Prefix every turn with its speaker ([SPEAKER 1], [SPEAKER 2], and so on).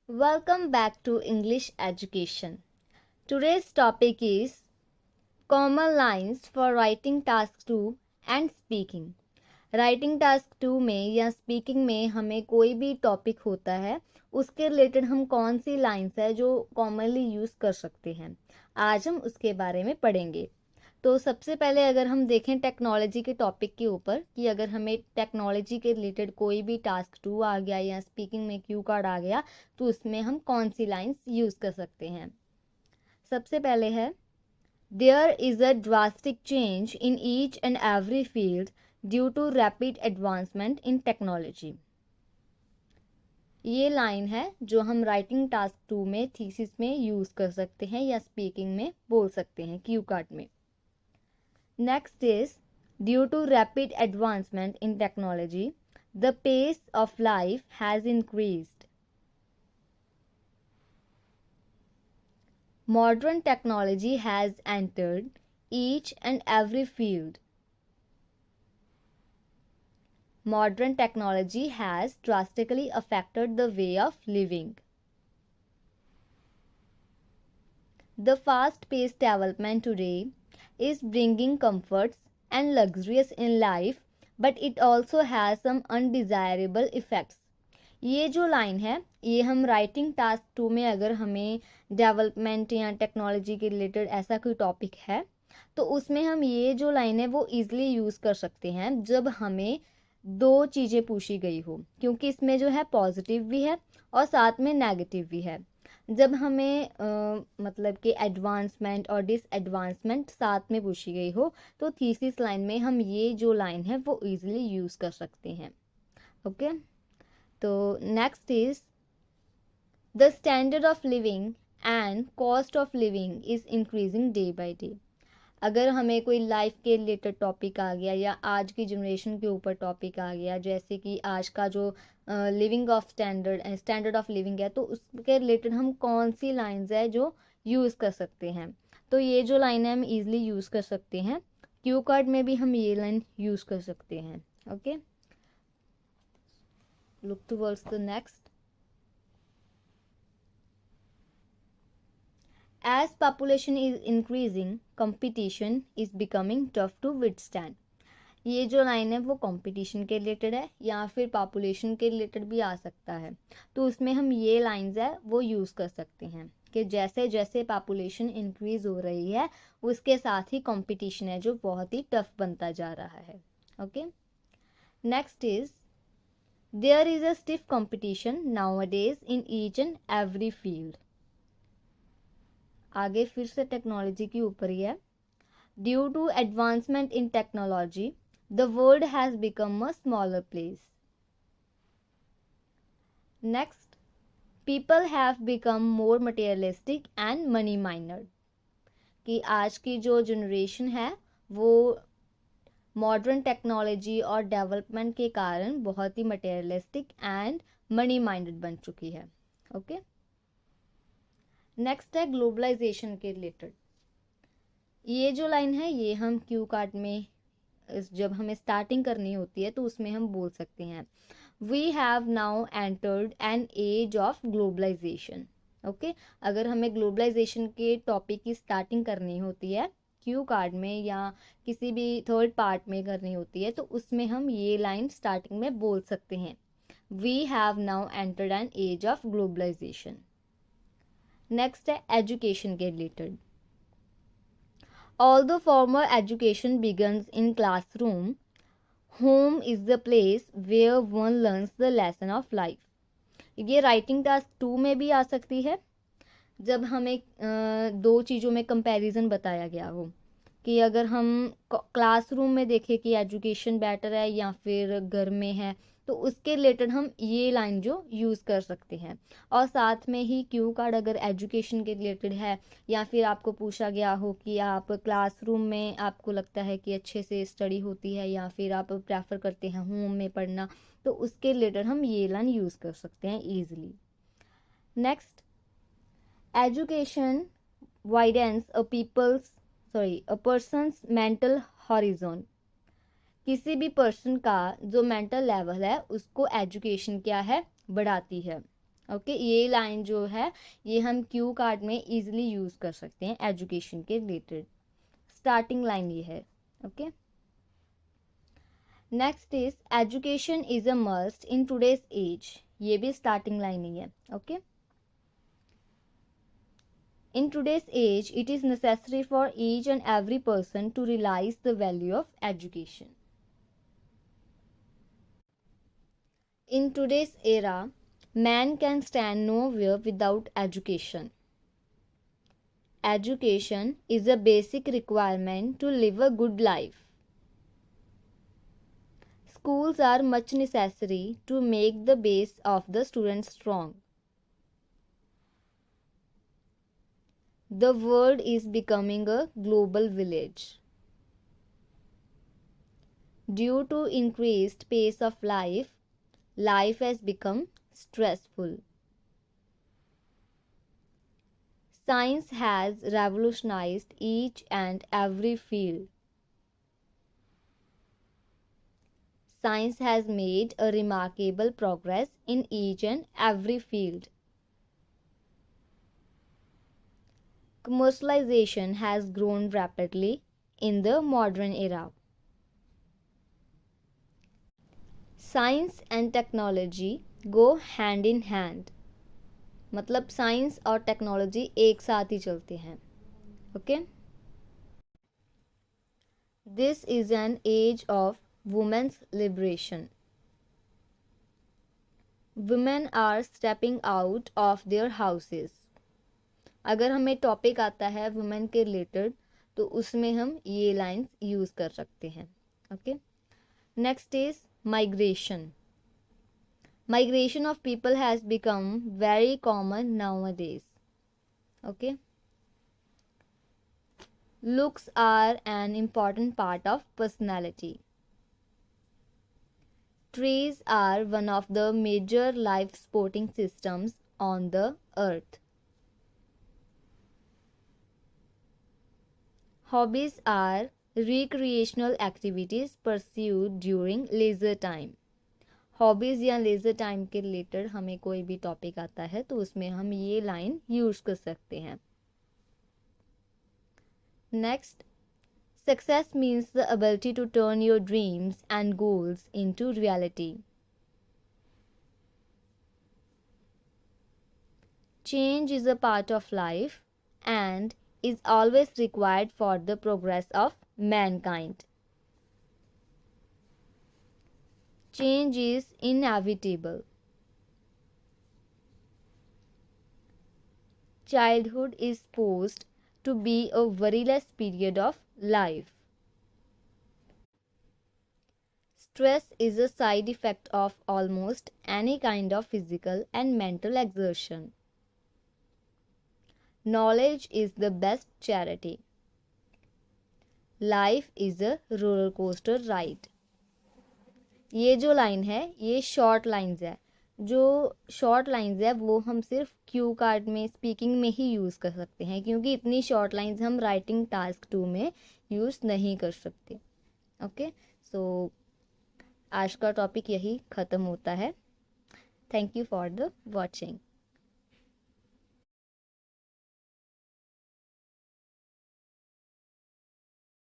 [SPEAKER 1] Welcome back to English Education. Today's topic is common lines for writing task 2 and speaking. Writing task 2 में या speaking में हमें कोई भी टॉपिक होता है उसके रिलेटेड हम कौन सी लाइंस है जो कॉमनली यूज़ कर सकते हैं, आज हम उसके बारे में पढ़ेंगे। तो सबसे पहले अगर हम देखें टेक्नोलॉजी के टॉपिक के ऊपर कि अगर हमें टेक्नोलॉजी के रिलेटेड कोई भी टास्क 2 आ गया या स्पीकिंग में क्यू कार्ड आ गया तो उसमें हम कौन सी लाइंस यूज़ कर सकते हैं। सबसे पहले है there is a drastic change in each and every field due to rapid advancement in technology. ये लाइन है जो हम राइटिंग टास्क 2 में थीसिस में यूज़ कर सकते हैं या स्पीकिंग में बोल सकते हैं क्यू कार्ड में। Next is, due to rapid advancement in technology, the pace of life has increased. Modern technology has entered each and every field. Modern technology has drastically affected the way of living. The fast-paced development today is bringing comforts and luxuries in life, but it also has some undesirable effects. ये जो line है ये हम writing task 2 में अगर हमें development या technology के रिलेटेड ऐसा कोई टॉपिक है तो उसमें हम ये जो लाइन है वो ईजिली यूज़ कर सकते हैं जब हमें दो चीज़ें पूछी गई हो, क्योंकि इसमें जो है पॉजिटिव भी है और साथ में नेगेटिव भी है। जब हमें मतलब कि एडवांसमेंट और डिसएडवांसमेंट साथ में पूछी गई हो तो थीसिस लाइन में हम ये जो लाइन है वो इजीली यूज़ कर सकते हैं। ओके, तो next is the standard of living and cost of living is increasing day by day. अगर हमें कोई लाइफ के रिलेटेड टॉपिक आ गया या आज की जनरेशन के ऊपर टॉपिक आ गया, जैसे कि आज का जो living of standard of living है, तो उसके रिलेटेड हम कौन सी लाइंस है जो यूज़ कर सकते हैं। तो ये जो लाइन है हम इजीली यूज़ कर सकते हैं, क्यू कार्ड में भी हम ये लाइन यूज़ कर सकते हैं। Okay, look towards the next. As population is increasing, competition is becoming tough to withstand. ये जो लाइन है वो कंपटीशन के रिलेटेड है या फिर पॉपुलेशन के रिलेटेड भी आ सकता है, तो उसमें हम ये लाइंस है वो यूज़ कर सकते हैं कि जैसे जैसे पॉपुलेशन इंक्रीज हो रही है उसके साथ ही कंपटीशन है जो बहुत ही टफ बनता जा रहा है। Okay, next is there is a stiff competition nowadays in each and every field. आगे फिर से टेक्नोलॉजी के ऊपर ही है। Due to advancement in technology the world has become a smaller place. Next, people have become more materialistic and money minded. कि आज की जो जनरेशन है वो मॉडर्न टेक्नोलॉजी और डेवलपमेंट के कारण बहुत ही मटेरियलिस्टिक एंड मनी माइंडेड बन चुकी है। ओके, नेक्स्ट है ग्लोबलाइजेशन के रिलेटेड। ये जो लाइन है ये हम क्यू कार्ड में जब हमें स्टार्टिंग करनी होती है तो उसमें हम बोल सकते हैं we have now entered an age of globalisation. Okay, अगर हमें ग्लोबलाइजेशन के टॉपिक की स्टार्टिंग करनी होती है क्यू कार्ड में या किसी भी थर्ड पार्ट में करनी होती है तो उसमें हम ये लाइन स्टार्टिंग में बोल सकते हैं we have now entered an age of globalisation. Next है एजुकेशन के related. Although formal education begins in classroom, home is the place where one learns the lesson of life. ये राइटिंग टास्क 2 में भी आ सकती है जब हमें दो चीज़ों में कंपैरिजन बताया गया हो कि अगर हम क्लासरूम में देखें कि एजुकेशन बेटर है या फिर घर में है तो उसके रिलेटेड हम ये लाइन जो यूज़ कर सकते हैं। और साथ में ही क्यू कार्ड अगर एजुकेशन के रिलेटेड है या फिर आपको पूछा गया हो कि आप क्लासरूम में आपको लगता है कि अच्छे से स्टडी होती है या फिर आप प्रेफर करते हैं होम में पढ़ना, तो उसके रिलेटेड हम ये लाइन यूज़ कर सकते हैं ईजिली। नेक्स्ट, एजुकेशन वाइडेंस अ पर्सन्स मेंटल हॉरिजॉन। किसी भी पर्सन का जो मेंटल लेवल है उसको एजुकेशन क्या है बढ़ाती है। ओके, ये लाइन जो है ये हम क्यू कार्ड में इजीली यूज कर सकते हैं एजुकेशन के रिलेटेड। स्टार्टिंग लाइन ये है। Okay, next is education is a must in today's age. ये भी स्टार्टिंग लाइन ही है। Okay, in today's age it is necessary for each and every person to realize the value of education. In today's era, man can stand nowhere without education. Education is a basic requirement to live a good life. Schools are much necessary to make the base of the student strong. The world is becoming a global village. Due to increased pace of life, life has become stressful. Science has revolutionized each and every field. Science has made a remarkable progress in each and every field. Commercialization has grown rapidly in the modern era. Science and technology go hand in hand. मतलब science और technology एक साथ ही चलते हैं। Okay, this is an age of women's liberation. Women are stepping out of their houses. अगर हमें topic आता है वुमेन के रिलेटेड तो उसमें हम ये लाइंस यूज कर सकते हैं। Okay, next is migration. Migration of people has become very common nowadays. Okay, looks are an important part of personality. Trees are one of the major life supporting systems on the earth. Hobbies are recreational activities pursued during leisure time. Hobbies या leisure time के related हमें कोई भी topic आता है तो उसमें हम ये लाइन यूज कर सकते हैं। Next, success means the ability to turn your dreams and goals into reality. Change is a part of life and is always required for the progress of mankind. Change is inevitable. Childhood is supposed to be a worryless period of life. Stress is a side effect of almost any kind of physical and mental exertion. Knowledge is the best charity. Life is a roller coaster ride. ये जो line है ये short lines है। जो short lines है वो हम सिर्फ क्यू कार्ड में स्पीकिंग में ही यूज़ कर सकते हैं क्योंकि इतनी शॉर्ट लाइंस हम राइटिंग टास्क 2 में यूज़ नहीं कर सकते। ओके, सो आज का टॉपिक यही ख़त्म होता है। Thank you for the watching.